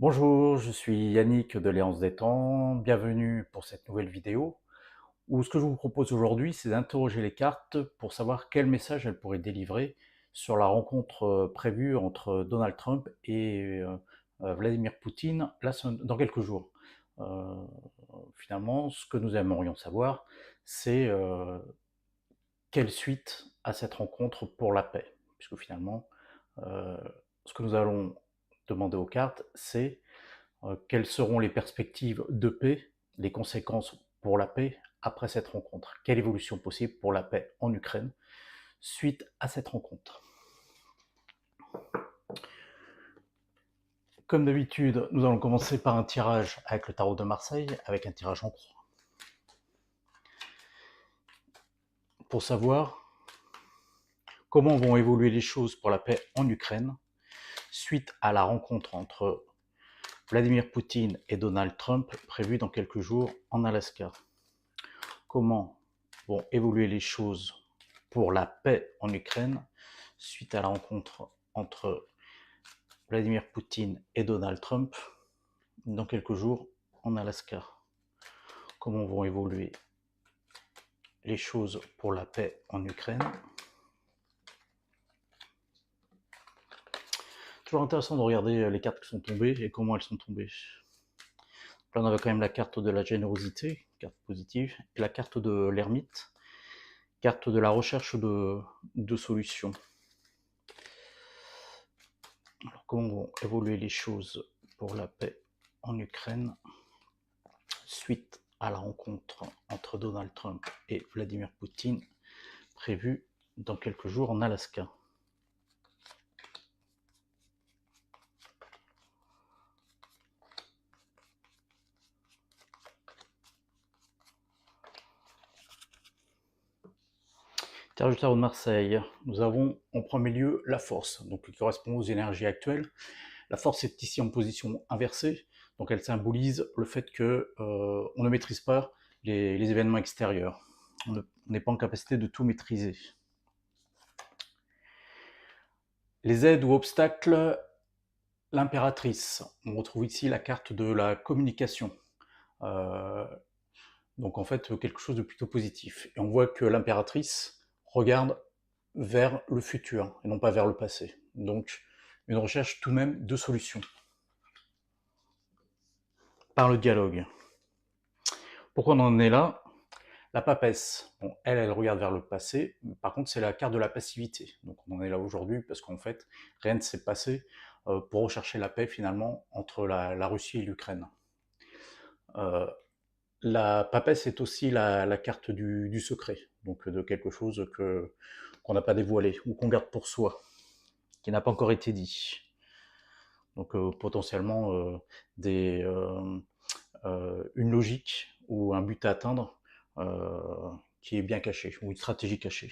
Bonjour, je suis Yannick de Léance des Temps, bienvenue pour cette nouvelle vidéo où ce que je vous propose aujourd'hui c'est d'interroger les cartes pour savoir quel message elles pourraient délivrer sur la rencontre prévue entre Donald Trump et Vladimir Poutine dans quelques jours. Euh, Finalement, ce que nous aimerions savoir c'est quelle suite à cette rencontre pour la paix, puisque finalement euh, ce que nous allons demander aux cartes c'est quelles seront les perspectives de paix, les conséquences pour la paix après cette rencontre? Quelle évolution possible pour la paix en Ukraine suite à cette rencontre? Comme d'habitude, nous allons commencer par un tirage avec le tarot de Marseille, avec un tirage en croix. Pour savoir comment vont évoluer les choses pour la paix en Ukraine suite à la rencontre entre Vladimir Poutine et Donald Trump prévue dans quelques jours en Alaska. Comment vont évoluer les choses pour la paix en Ukraine suite à la rencontre entre Vladimir Poutine et Donald Trump dans quelques jours en Alaska? Comment vont évoluer les choses pour la paix en Ukraine? Toujours intéressant de regarder les cartes qui sont tombées et comment elles sont tombées. Là, on avait quand même la carte de la générosité, carte positive, et la carte de l'ermite, carte de la recherche de solutions. Alors, comment vont évoluer les choses pour la paix en Ukraine suite à la rencontre entre Donald Trump et Vladimir Poutine prévue dans quelques jours en Alaska? Tirage du tarot de Marseille, nous avons en premier lieu la force, donc qui correspond aux énergies actuelles. La force est ici en position inversée, donc elle symbolise le fait que on ne maîtrise pas les événements extérieurs. On n'est pas en capacité de tout maîtriser. Les aides ou obstacles, l'impératrice. On retrouve ici la carte de la communication. Euh, donc en fait quelque chose de plutôt positif. Et on voit que l'impératrice regarde vers le futur et non pas vers le passé. Donc une recherche tout de même de solutions par le dialogue. Pourquoi on en est là? La papesse, bon, elle regarde vers le passé, par contre c'est la carte de la passivité. Donc on en est là aujourd'hui parce qu'en fait rien ne s'est passé pour rechercher la paix finalement entre la Russie et l'Ukraine. Euh, la papesse est aussi la carte du secret, donc de quelque chose qu'on n'a pas dévoilé ou qu'on garde pour soi, qui n'a pas encore été dit. Donc potentiellement des, une logique ou un but à atteindre qui est bien caché, ou une stratégie cachée.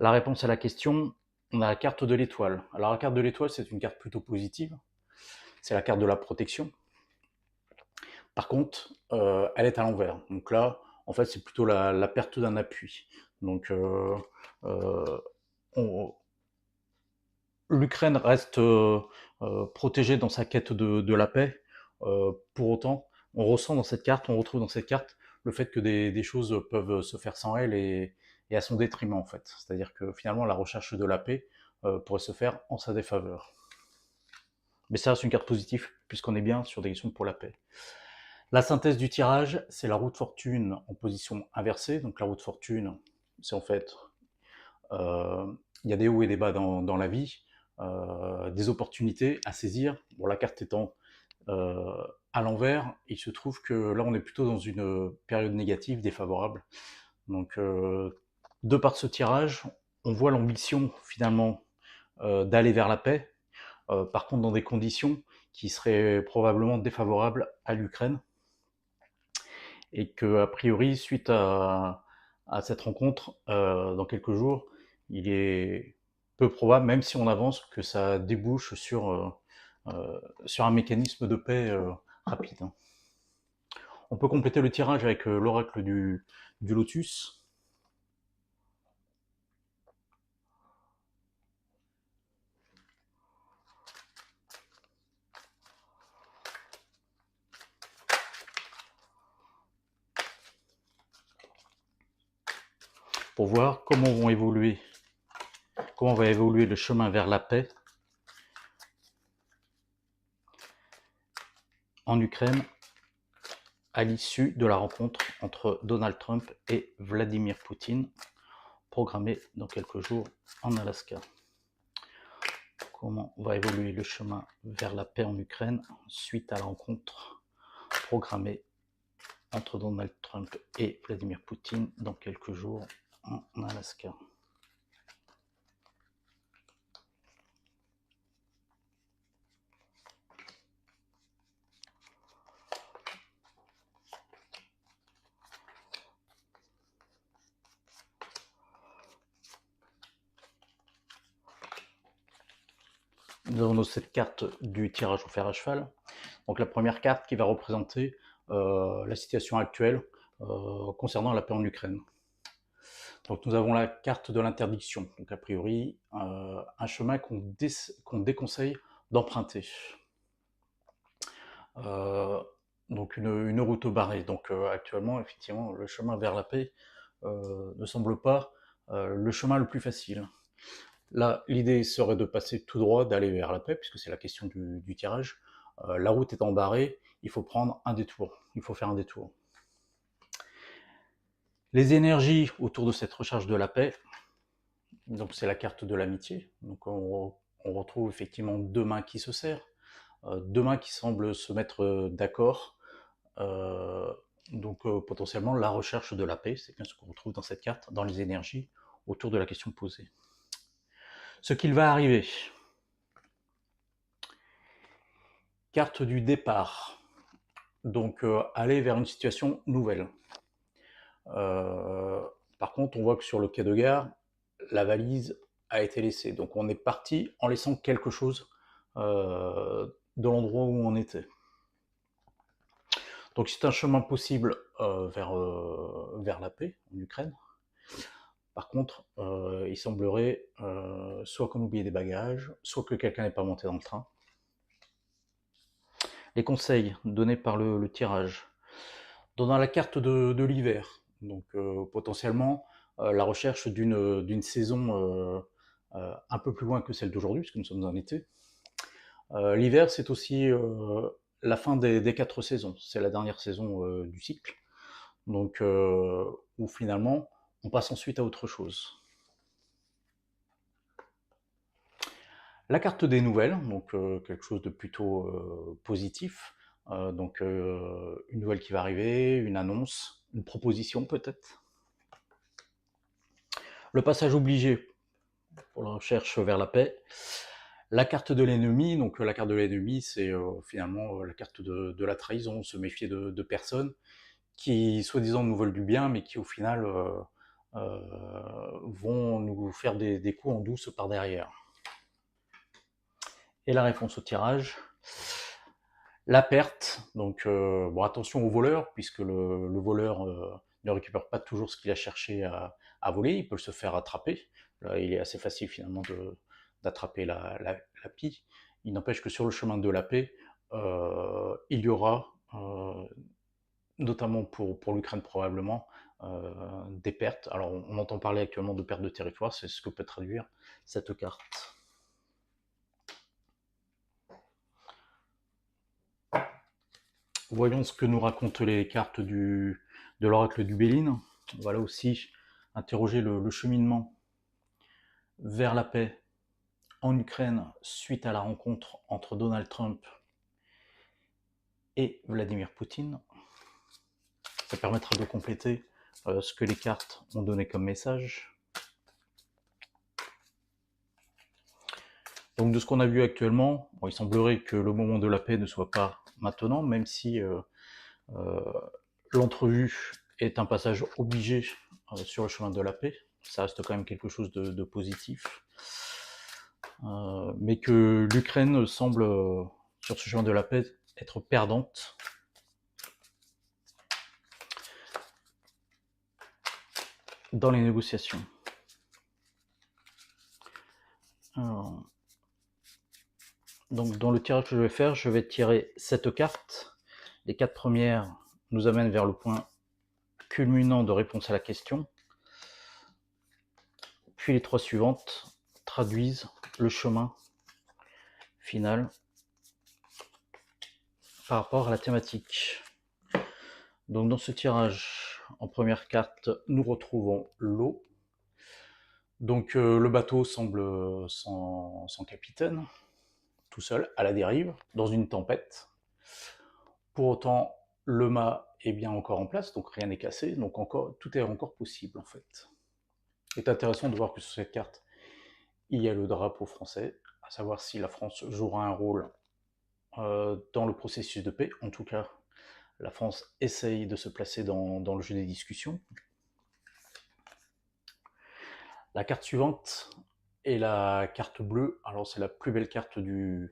La réponse à la question, on a la carte de l'étoile. Alors la carte de l'étoile, c'est une carte plutôt positive, c'est la carte de la protection. Par contre, elle est à l'envers. Donc là, en fait, c'est plutôt la perte d'un appui. Donc euh, l'Ukraine reste protégée dans sa quête de la paix. Pour autant, on ressent dans cette carte, on retrouve dans cette carte le fait que des choses peuvent se faire sans elle et à son détriment en fait. C'est-à-dire que finalement la recherche de la paix pourrait se faire en sa défaveur. Mais ça reste une carte positive puisqu'on est bien sur des questions pour la paix. La synthèse du tirage, c'est la roue de fortune en position inversée. Donc la roue de fortune, c'est en fait il y a des hauts et des bas dans la vie, des opportunités à saisir. Bon, la carte étant à l'envers, il se trouve que là, on est plutôt dans une période négative, défavorable. Donc, de par ce tirage, on voit l'ambition finalement d'aller vers la paix, par contre dans des conditions qui seraient probablement défavorables à l'Ukraine, et que a priori, suite à cette rencontre, dans quelques jours, il est peu probable, même si on avance, que ça débouche sur un mécanisme de paix rapide. On peut compléter le tirage avec l'oracle du lotus. pour voir comment va évoluer le chemin vers la paix en Ukraine à l'issue de la rencontre entre Donald Trump et Vladimir Poutine, programmée dans quelques jours en Alaska. Comment va évoluer le chemin vers la paix en Ukraine suite à la rencontre programmée entre Donald Trump et Vladimir Poutine dans quelques jours en Alaska. Nous avons cette carte du tirage au fer à cheval. Donc la première carte qui va représenter la situation actuelle concernant la paix en Ukraine. Donc nous avons la carte de l'interdiction, donc a priori un chemin qu'on déconseille d'emprunter. Donc une route barrée. Donc actuellement, effectivement, le chemin vers la paix ne semble pas le chemin le plus facile. Là, l'idée serait de passer tout droit, d'aller vers la paix, puisque c'est la question du tirage. La route étant barrée, il faut prendre un détour, il faut faire un détour. Les énergies autour de cette recherche de la paix, donc c'est la carte de l'amitié. Donc on retrouve effectivement deux mains qui se serrent, deux mains qui semblent se mettre d'accord. Donc potentiellement la recherche de la paix, c'est bien ce qu'on retrouve dans cette carte, dans les énergies autour de la question posée. Ce qu'il va arriver. Carte du départ. Donc aller vers une situation nouvelle. Par contre, on voit que sur le quai de gare, la valise a été laissée. Donc on est parti en laissant quelque chose de l'endroit où on était. Donc c'est un chemin possible vers la paix en Ukraine. Par contre, il semblerait soit qu'on oublie des bagages, soit que quelqu'un n'est pas monté dans le train. Les conseils donnés par le tirage. Dans la carte de l'hiver, donc potentiellement la recherche d'une saison un peu plus loin que celle d'aujourd'hui, puisque nous sommes en été. L'hiver, c'est aussi la fin des 4 saisons, c'est la dernière saison du cycle, donc où finalement on passe ensuite à autre chose. La carte des nouvelles, donc quelque chose de plutôt positif, donc une nouvelle qui va arriver, une annonce, une proposition peut-être. Le passage obligé pour la recherche vers la paix. La carte de l'ennemi, donc la carte de l'ennemi, c'est finalement la carte de la trahison, se méfier de personnes qui, soi-disant, nous veulent du bien, mais qui, au final, vont nous faire des coups en douce par derrière. Et la réponse au tirage, la perte. Donc, bon, attention au voleur, puisque le voleur ne récupère pas toujours ce qu'il a cherché à voler, il peut se faire attraper. Là, il est assez facile finalement d'attraper la pie. Il n'empêche que sur le chemin de la paix, il y aura, notamment pour l'Ukraine probablement, des pertes. Alors on entend parler actuellement de pertes de territoire, c'est ce que peut traduire cette carte. Voyons ce que nous racontent les cartes de l'oracle du Béline. On va là aussi interroger le cheminement vers la paix en Ukraine suite à la rencontre entre Donald Trump et Vladimir Poutine. Ça permettra de compléter ce que les cartes ont donné comme message. Donc de ce qu'on a vu actuellement, bon, il semblerait que le moment de la paix ne soit pas maintenant, même si l'entrevue est un passage obligé sur le chemin de la paix. Ça reste quand même quelque chose de positif. Mais que l'Ukraine semble, sur ce chemin de la paix, être perdante. Dans les négociations. Alors, donc dans le tirage que je vais faire, je vais tirer cette carte. Les 4 premières nous amènent vers le point culminant de réponse à la question. puis les 3 suivantes traduisent le chemin final par rapport à la thématique. Donc dans ce tirage, en première carte, nous retrouvons l'eau. Donc le bateau semble sans capitaine, tout seul, à la dérive, dans une tempête. Pour autant, le mât est bien encore en place, donc rien n'est cassé, donc tout est encore possible en fait. C'est intéressant de voir que sur cette carte, il y a le drapeau français, à savoir si la France jouera un rôle dans le processus de paix. En tout cas, la France essaye de se placer dans le jeu des discussions. La carte suivante est la carte bleue. Alors c'est la plus belle carte de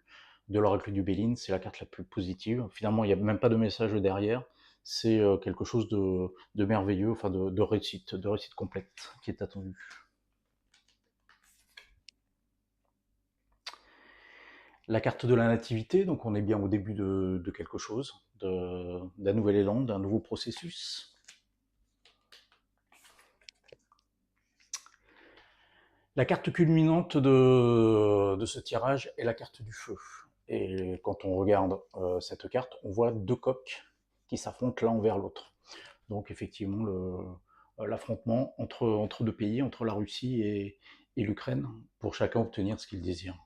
l'oracle du Béline, c'est la carte la plus positive. Finalement, il n'y a même pas de message derrière. C'est quelque chose de merveilleux, enfin de réussite complète qui est attendue. La carte de la nativité, donc on est bien au début de quelque chose, d'un nouvel élan, d'un nouveau processus. La carte culminante de ce tirage est la carte du feu. Et quand on regarde cette carte, on voit 2 coqs qui s'affrontent l'un envers l'autre. Donc effectivement, l'affrontement entre 2 pays, entre la Russie et l'Ukraine, pour chacun obtenir ce qu'il désire.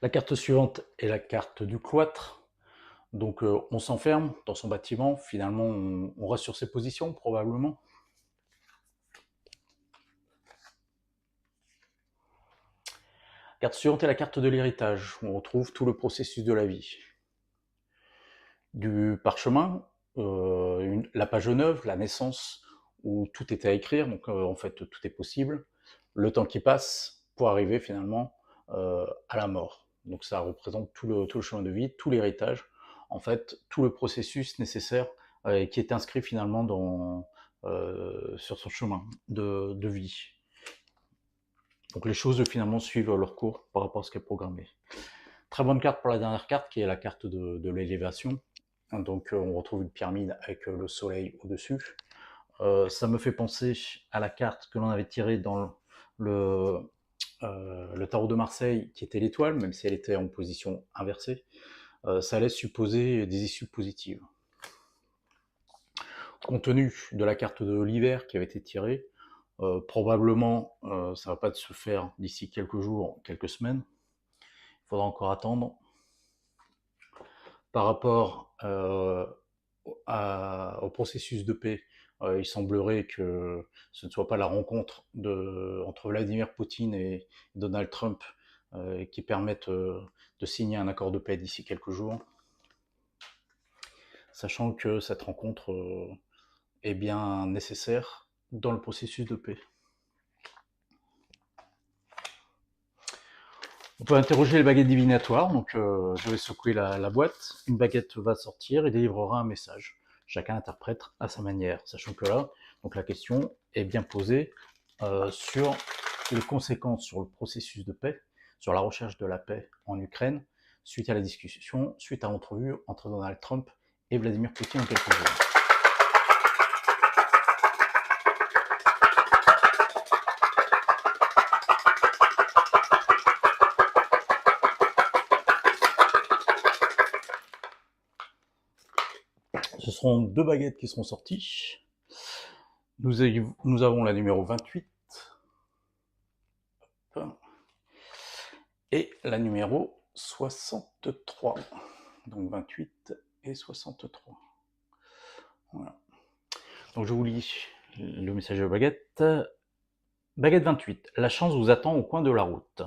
La carte suivante est la carte du cloître. Donc on s'enferme dans son bâtiment, finalement on reste sur ses positions probablement. La carte suivante est la carte de l'héritage, où on retrouve tout le processus de la vie. Du parchemin, la page neuve, la naissance, où tout est à écrire, donc en fait tout est possible. Le temps qui passe pour arriver finalement à la mort. Donc ça représente tout le chemin de vie, tout l'héritage, en fait tout le processus nécessaire qui est inscrit finalement sur son chemin de vie. Donc les choses finalement suivent leur cours par rapport à ce qui est programmé. Très bonne carte pour la dernière carte qui est la carte de l'élévation. Donc on retrouve une pyramide avec le soleil au-dessus. Ça me fait penser à la carte que l'on avait tirée dans le tarot de Marseille qui était l'étoile, même si elle était en position inversée. Ça laisse supposer des issues positives. Compte tenu de la carte de l'hiver qui avait été tirée, probablement ça ne va pas se faire d'ici quelques jours, quelques semaines. Il faudra encore attendre. Par rapport au processus de paix, il semblerait que ce ne soit pas la rencontre entre Vladimir Poutine et Donald Trump qui permette de signer un accord de paix d'ici quelques jours, sachant que cette rencontre est bien nécessaire dans le processus de paix. On peut interroger les baguettes divinatoires, donc je vais secouer la boîte, une baguette va sortir et délivrera un message. Chacun interprète à sa manière, sachant que là, donc la question est bien posée sur les conséquences sur le processus de paix, sur la recherche de la paix en Ukraine, suite à la discussion, suite à l'entrevue entre Donald Trump et Vladimir Poutine en quelques jours. Ce seront 2 baguettes qui seront sorties. Nous avons la numéro 28 et la numéro 63. Donc 28 et 63. Voilà. Donc je vous lis le message de baguette. Baguette 28. La chance vous attend au coin de la route.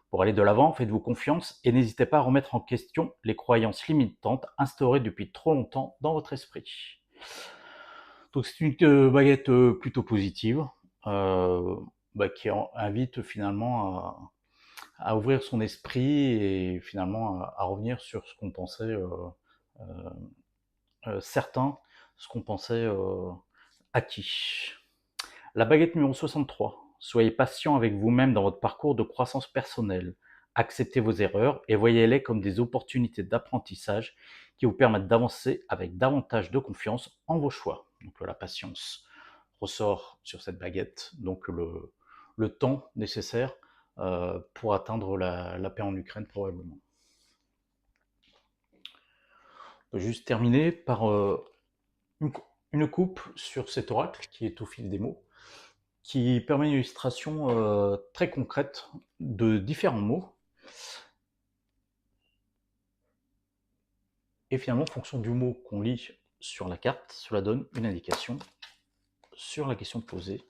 Pour aller de l'avant, faites-vous confiance et n'hésitez pas à remettre en question les croyances limitantes instaurées depuis trop longtemps dans votre esprit. Donc c'est une baguette plutôt positive qui invite finalement à ouvrir son esprit et finalement à revenir sur ce qu'on pensait certain, ce qu'on pensait acquis. La baguette numéro 63. Soyez patient avec vous-même dans votre parcours de croissance personnelle. Acceptez vos erreurs et voyez-les comme des opportunités d'apprentissage qui vous permettent d'avancer avec davantage de confiance en vos choix. Donc la patience ressort sur cette baguette, donc le temps nécessaire pour atteindre la paix en Ukraine probablement. On peut juste terminer par une coupe sur cet oracle qui est au fil des mots, qui permet une illustration très concrète de différents mots. Et finalement, en fonction du mot qu'on lit sur la carte, cela donne une indication sur la question posée,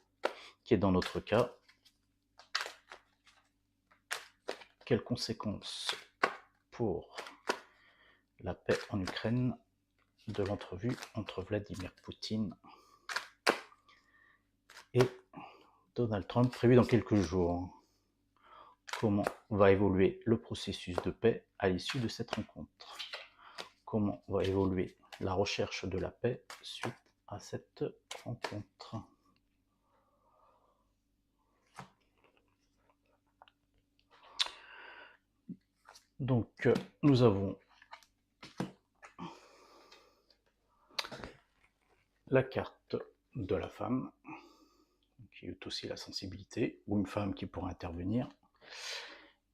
qui est dans notre cas, quelles conséquences pour la paix en Ukraine de l'entrevue entre Vladimir Poutine et Donald Trump prévu dans quelques jours. Comment va évoluer le processus de paix à l'issue de cette rencontre? Comment va évoluer la recherche de la paix suite à cette rencontre? Donc, nous avons la carte de la femme, qui est aussi la sensibilité, ou une femme qui pourra intervenir,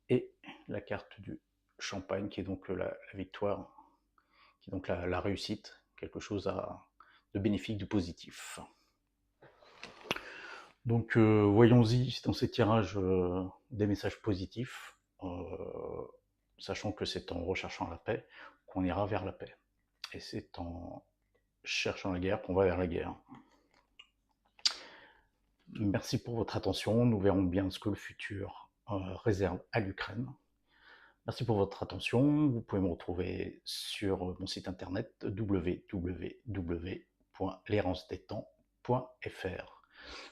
et la carte du champagne, qui est donc la victoire, qui est donc la réussite, quelque chose de bénéfique, du positif. Donc voyons-y dans ces tirages des messages positifs, sachant que c'est en recherchant la paix qu'on ira vers la paix. Et c'est en cherchant la guerre qu'on va vers la guerre. Merci pour votre attention, nous verrons bien ce que le futur réserve à l'Ukraine. Merci pour votre attention, vous pouvez me retrouver sur mon site internet www.l'errance-des-temps.fr.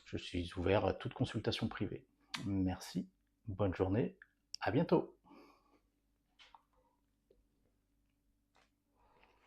Je suis ouvert à toute consultation privée. Merci, bonne journée, à bientôt.